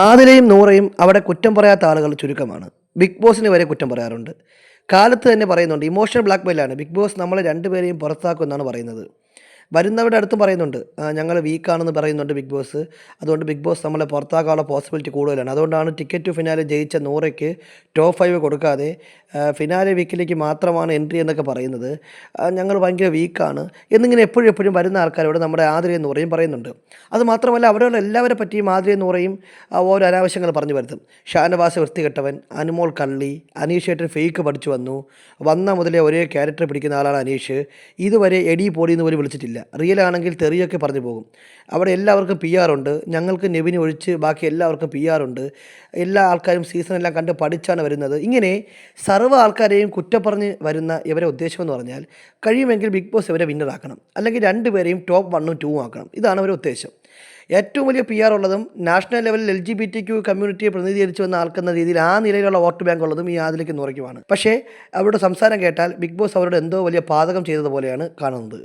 ആദിലയും നൂറയും അവിടെ കുറ്റം പറയാത്ത ആളുകൾ ചുരുക്കമാണ്. ബിഗ് ബോസിന് വരെ കുറ്റം പറയാറുണ്ട്. കാലത്ത് തന്നെ പറയുന്നുണ്ട്, ഇമോഷണൽ ബ്ലാക്ക്മെയിലാണ്, ബിഗ് ബോസ് നമ്മളെ രണ്ടുപേരെയും പുറത്താക്കുമെന്നാണ് പറയുന്നത്. വരുന്നവരുടെ അടുത്തും പറയുന്നുണ്ട്, ഞങ്ങൾ വീക്കാണെന്ന് പറയുന്നുണ്ട് ബിഗ് ബോസ്. അതുകൊണ്ട് ബിഗ് ബോസ് നമ്മളെ പുറത്താക്കാനുള്ള പോസിബിലിറ്റി കൂടുതലാണ്. അതുകൊണ്ടാണ് ടിക്കറ്റ് ടു ഫിനാലെ ജയിച്ച നൂറയ്ക്ക് ടോപ്പ് 5 കൊടുക്കാതെ ഫിനാലെ വീക്കിലേക്ക് മാത്രമാണ് എൻട്രി എന്നൊക്കെ പറയുന്നത്. ഞങ്ങൾ ഭയങ്കര വീക്കാണ് എന്നിങ്ങനെ എപ്പോഴും എപ്പോഴും വരുന്ന ആൾക്കാരോട് നമ്മുടെ ആതിരയും നൂറയും പറയുന്നുണ്ട്. അതുമാത്രമല്ല, അവരോട് എല്ലാവരെ പറ്റിയും ആതിരയും നൂറയും ഓരോ അനാവശ്യങ്ങൾ പറഞ്ഞു വരുത്തും. ഷാനവാസ് വൃത്തികെട്ടവൻ, അനുമോൾ കള്ളി, അനീഷ് ഏട്ടൻ ഫേക്ക് പഠിച്ചു വന്ന മുതലേ ഒരേ ക്യാരക്ടർ പിടിക്കുന്ന ആളാണ് അനീഷ്. ഇതുവരെ എടി പൊടി എന്ന് പോലും വിളിച്ചിട്ടില്ല. റിയൽ ആണെങ്കിൽ തെറിയൊക്കെ പറഞ്ഞു പോകും. അവിടെ എല്ലാവർക്കും പി ആർ ഉണ്ട്. ഞങ്ങൾക്ക് നെവിനെ ഒഴിച്ച് ബാക്കി എല്ലാവർക്കും പി ആർ ഉണ്ട്. എല്ലാ ആൾക്കാരും സീസണെല്ലാം കണ്ട് പഠിച്ചാണ് വരുന്നത്. ഇങ്ങനെ സർവ്വ ആൾക്കാരെയും കുറ്റപ്പറഞ്ഞ് വരുന്ന ഇവരെ ഉദ്ദേശമെന്ന് പറഞ്ഞാൽ, കഴിയുമെങ്കിൽ ബിഗ് ബോസ് ഇവരെ വിന്നറാക്കണം, അല്ലെങ്കിൽ രണ്ടുപേരെയും ടോപ്പ് 1ഉം 2ഉം ആക്കണം. ഇതാണ് അവരുടെ ഉദ്ദേശം. ഏറ്റവും വലിയ പി ആർ ഉള്ളതും നാഷണൽ ലെവലിൽ LGBT കമ്മ്യൂണിറ്റിയെ പ്രതിനിധീകരിച്ച് വന്ന ആൾക്കെന്ന രീതിയിൽ ആ നിലയിലുള്ള വോട്ട് ബാങ്ക് ഉള്ളതും ഈ ആദിലേക്ക് നൂറയ്ക്കുമാണ്. പക്ഷേ അവരുടെ സംസാരം കേട്ടാൽ ബിഗ് ബോസ് അവരോട് എന്തോ വലിയ പാതകം ചെയ്തതുപോലെയാണ് കാണുന്നത്.